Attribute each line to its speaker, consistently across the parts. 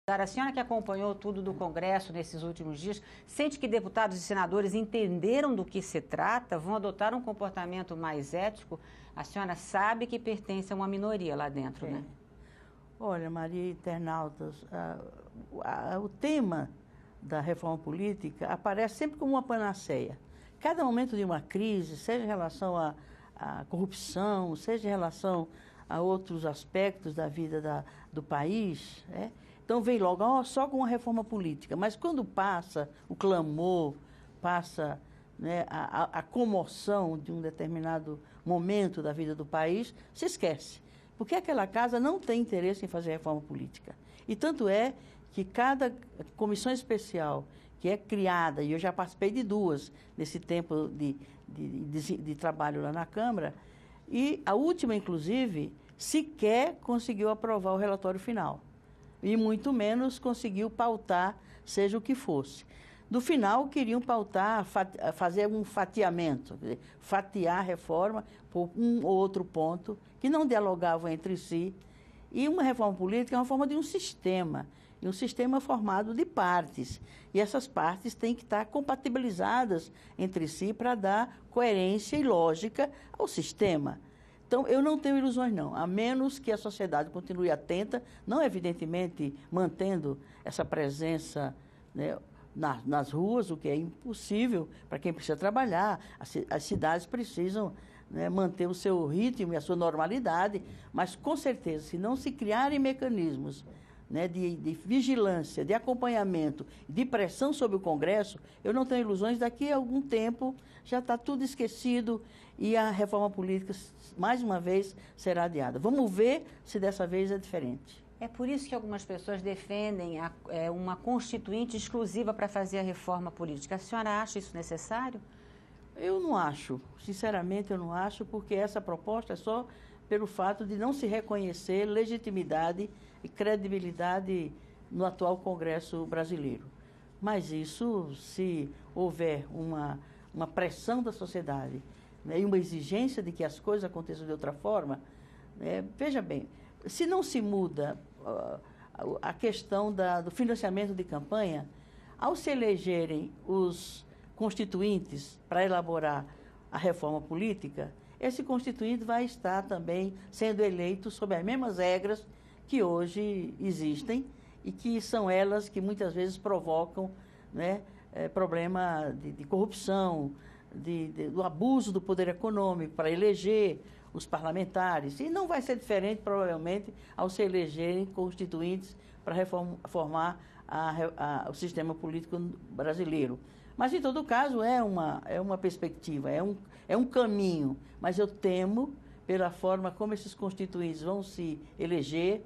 Speaker 1: A senhora que acompanhou tudo do Congresso nesses últimos dias, sente que deputados e senadores entenderam do que se trata, vão adotar um comportamento mais ético? A senhora sabe que pertence a uma minoria lá dentro, né?
Speaker 2: Olha, Maria, internautas, o tema da reforma política aparece sempre como uma panaceia. Cada momento de uma crise, seja em relação à corrupção, seja em relação a outros aspectos da vida do país, então vem logo só com uma reforma política. Mas quando passa o clamor, passa a comoção de um determinado momento da vida do país, se esquece. Porque aquela casa não tem interesse em fazer reforma política. E tanto é que cada comissão especial que é criada, e eu já participei de duas nesse tempo de trabalho lá na Câmara, e a última, inclusive, sequer conseguiu aprovar o relatório final. E muito menos conseguiu pautar, seja o que fosse. No final, queriam pautar, fazer um fatiamento, fatiar a reforma por um ou outro ponto, que não dialogavam entre si. E uma reforma política é uma forma de um sistema, e um sistema formado de partes. E essas partes têm que estar compatibilizadas entre si para dar coerência e lógica ao sistema. Então, eu não tenho ilusões, não, a menos que a sociedade continue atenta, não evidentemente mantendo essa presença nas ruas, o que é impossível para quem precisa trabalhar. As cidades precisam manter o seu ritmo e a sua normalidade, mas, com certeza, se não se criarem mecanismos de vigilância, de acompanhamento, de pressão sobre o Congresso, eu não tenho ilusões, daqui a algum tempo já está tudo esquecido e a reforma política, mais uma vez, será adiada. Vamos ver se dessa vez é diferente.
Speaker 1: É por isso que algumas pessoas defendem uma constituinte exclusiva para fazer a reforma política. A senhora acha isso necessário?
Speaker 2: Eu não acho. Sinceramente, eu não acho, porque essa proposta é só pelo fato de não se reconhecer legitimidade e credibilidade no atual Congresso brasileiro. Mas isso, se houver uma pressão da sociedade e uma exigência de que as coisas aconteçam de outra forma, veja bem, se não se muda a questão do financiamento de campanha, ao se elegerem os constituintes para elaborar a reforma política, esse constituinte vai estar também sendo eleito sob as mesmas regras que hoje existem e que são elas que muitas vezes provocam problema de corrupção, do abuso do poder econômico para eleger os parlamentares. E não vai ser diferente, provavelmente, ao se elegerem constituintes para reformar o sistema político brasileiro. Mas, em todo caso, é uma perspectiva, é um caminho. Mas eu temo, pela forma como esses constituintes vão se eleger,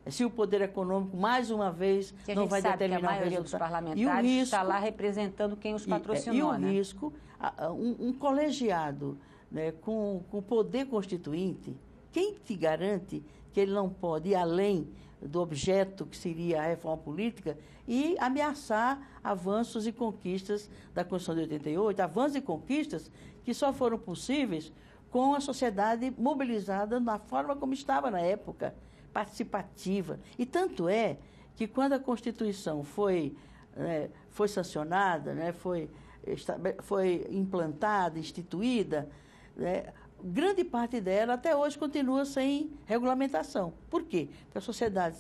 Speaker 2: se o poder econômico, mais uma vez, não vai determinar o resultado.
Speaker 1: A maioria dos parlamentares está lá representando quem os patrocinou,
Speaker 2: E o risco, um colegiado com poder constituinte, quem te garante que ele não pode ir além do objeto que seria a reforma política e ameaçar avanços e conquistas da Constituição de 88, avanços e conquistas que só foram possíveis com a sociedade mobilizada na forma como estava na época, participativa. E tanto é que quando a Constituição foi sancionada, foi implantada, instituída, grande parte dela até hoje continua sem regulamentação. Por quê? Porque a sociedade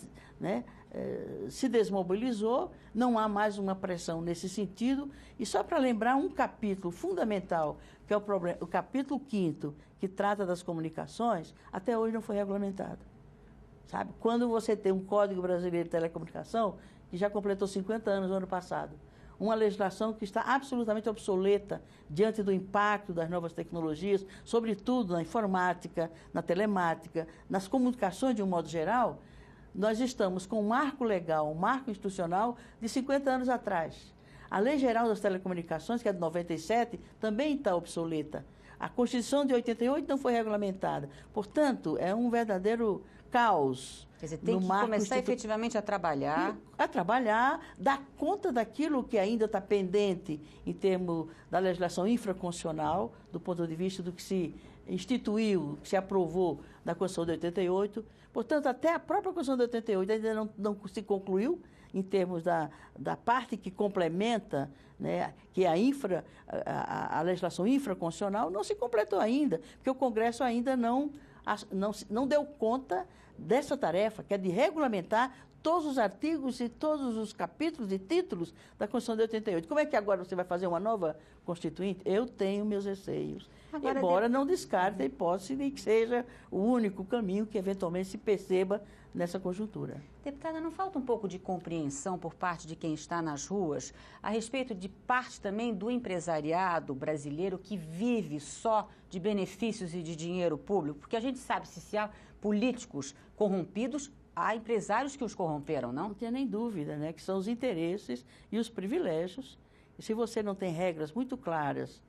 Speaker 2: se desmobilizou, não há mais uma pressão nesse sentido. E só para lembrar um capítulo fundamental, que é o capítulo 5º, que trata das comunicações, até hoje não foi regulamentado. Sabe? Quando você tem um Código Brasileiro de Telecomunicação, que já completou 50 anos no ano passado, uma legislação que está absolutamente obsoleta diante do impacto das novas tecnologias, sobretudo na informática, na telemática, nas comunicações de um modo geral, nós estamos com um marco legal, um marco institucional de 50 anos atrás. A Lei Geral das Telecomunicações, que é de 97, também está obsoleta. A Constituição de 88 não foi regulamentada. Portanto, é um verdadeiro caos.
Speaker 1: Quer dizer, tem que começar efetivamente a trabalhar.
Speaker 2: Dar conta daquilo que ainda está pendente em termos da legislação infraconstitucional, do ponto de vista do que se instituiu, que se aprovou da Constituição de 88. Portanto, até a própria Constituição de 88 ainda não se concluiu em termos da parte que complementa, né, que é a legislação infraconstitucional, não se completou ainda, porque o Congresso ainda não deu conta dessa tarefa, que é de regulamentar todos os artigos e todos os capítulos e títulos da Constituição de 88. Como é que agora você vai fazer uma nova Constituinte? Eu tenho meus receios. Agora, embora não descarte a hipótese de que seja o único caminho que eventualmente se perceba nessa conjuntura.
Speaker 1: Deputada, não falta um pouco de compreensão por parte de quem está nas ruas a respeito de parte também do empresariado brasileiro que vive só de benefícios e de dinheiro público? Porque a gente sabe se há políticos corrompidos, há empresários que os corromperam, não?
Speaker 2: Não tem nem dúvida, né? Que são os interesses e os privilégios. E se você não tem regras muito claras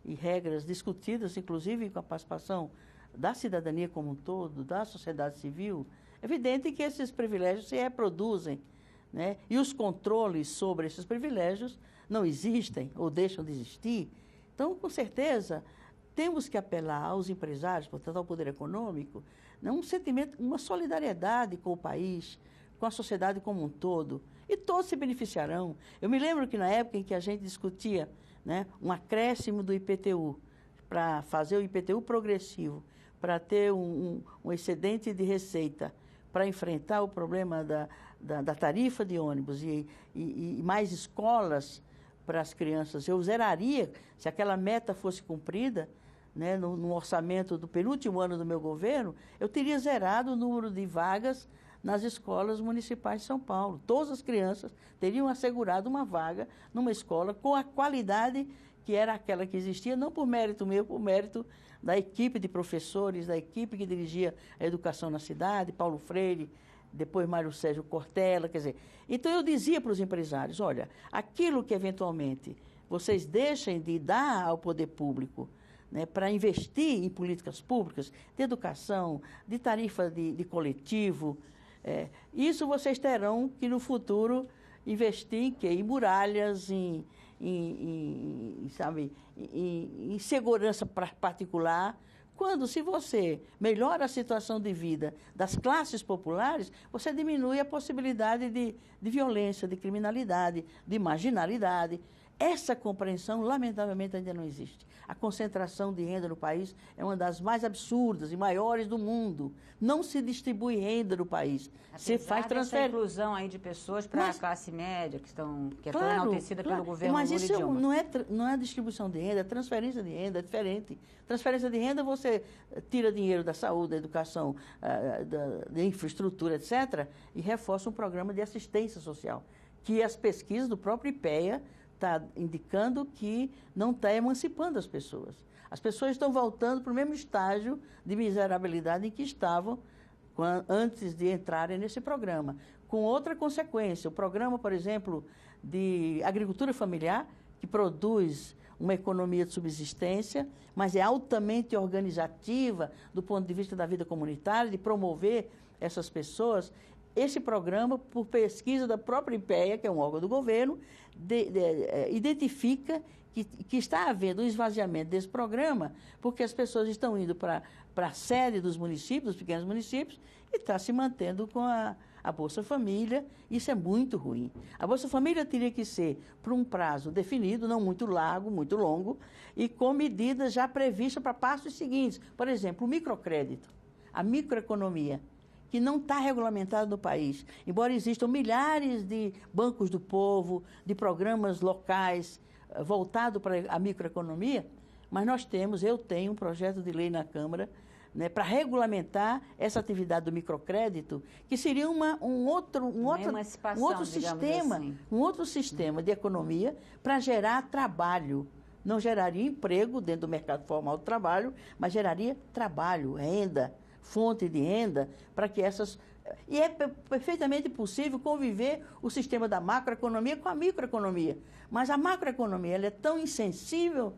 Speaker 2: e regras discutidas, inclusive com a participação da cidadania como um todo, da sociedade civil, é evidente que esses privilégios se reproduzem, né? E os controles sobre esses privilégios não existem ou deixam de existir. Então, com certeza, temos que apelar aos empresários, portanto, ao poder econômico, um sentimento, uma solidariedade com o país, com a sociedade como um todo, e todos se beneficiarão. Eu me lembro que na época em que a gente discutia, né, um acréscimo do IPTU, para fazer o IPTU progressivo, para ter um excedente de receita, para enfrentar o problema da tarifa de ônibus e mais escolas para as crianças, eu zeraria, se aquela meta fosse cumprida, né, no orçamento do penúltimo ano do meu governo, eu teria zerado o número de vagas nas escolas municipais de São Paulo. Todas as crianças teriam assegurado uma vaga numa escola com a qualidade que era aquela que existia, não por mérito meu, por mérito da equipe de professores, da equipe que dirigia a educação na cidade, Paulo Freire, depois Mário Sérgio Cortella, quer dizer. Então eu dizia para os empresários, olha, aquilo que eventualmente vocês deixem de dar ao poder público, né, para investir em políticas públicas, de educação, de tarifa de coletivo, isso vocês terão que, no futuro, investir em quê? Em muralhas, em segurança particular. Quando, se você melhora a situação de vida das classes populares, você diminui a possibilidade de violência, de criminalidade, de marginalidade. Essa compreensão, lamentavelmente, ainda não existe. A concentração de renda no país é uma das mais absurdas e maiores do mundo. Não se distribui renda no país. Você faz transferência.
Speaker 1: Inclusão aí de pessoas para a classe média, que é
Speaker 2: claro,
Speaker 1: tão enaltecida pelo governo
Speaker 2: mas
Speaker 1: Lula e
Speaker 2: isso
Speaker 1: Dilma.
Speaker 2: Não é distribuição de renda, é transferência de renda, é diferente. Transferência de renda, você tira dinheiro da saúde, da educação, da infraestrutura, etc., e reforça um programa de assistência social, que as pesquisas do próprio IPEA está indicando que não está emancipando as pessoas. As pessoas estão voltando para o mesmo estágio de miserabilidade em que estavam antes de entrarem nesse programa. Com outra consequência, o programa, por exemplo, de agricultura familiar, que produz uma economia de subsistência, mas é altamente organizativa do ponto de vista da vida comunitária, de promover essas pessoas. Esse programa, por pesquisa da própria IPEA, que é um órgão do governo, identifica que está havendo um esvaziamento desse programa, porque as pessoas estão indo para a sede dos municípios, dos pequenos municípios, e está se mantendo com a Bolsa Família. Isso é muito ruim. A Bolsa Família teria que ser por um prazo definido, não muito largo, muito longo, e com medidas já previstas para passos seguintes. Por exemplo, o microcrédito, a microeconomia, que não está regulamentado no país. Embora existam milhares de bancos do povo, de programas locais voltados para a microeconomia, mas eu tenho um projeto de lei na Câmara, né, para regulamentar essa atividade do microcrédito, que seria um outro sistema de economia para gerar trabalho. Não geraria emprego dentro do mercado formal do trabalho, mas geraria trabalho, renda, fonte de renda, para que essas... E é perfeitamente possível conviver o sistema da macroeconomia com a microeconomia. Mas a macroeconomia ela é tão insensível,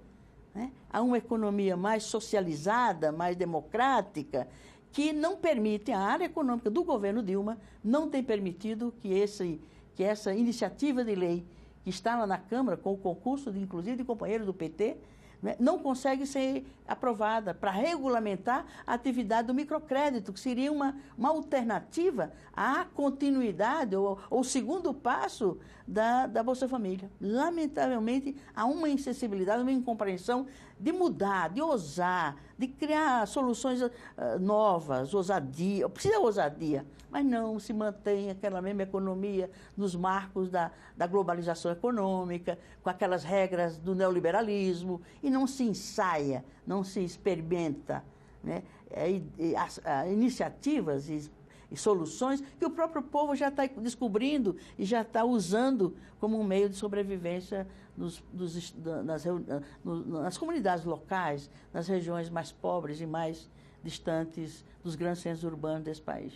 Speaker 2: né, a uma economia mais socializada, mais democrática, que não permite, a área econômica do governo Dilma não tem permitido que essa iniciativa de lei que está lá na Câmara, com o concurso, inclusive, de companheiros do PT, né, não consegue ser aprovada para regulamentar a atividade do microcrédito, que seria uma alternativa à continuidade ou o segundo passo da Bolsa Família. Lamentavelmente, há uma insensibilidade, uma incompreensão de mudar, de ousar, de criar soluções novas, ousadia. Precisa ousadia, mas não se mantém aquela mesma economia nos marcos da globalização econômica, com aquelas regras do neoliberalismo, e não se ensaia, não se experimenta, né, iniciativas e soluções que o próprio povo já está descobrindo e já está usando como um meio de sobrevivência nas comunidades locais, nas regiões mais pobres e mais distantes dos grandes centros urbanos desse país.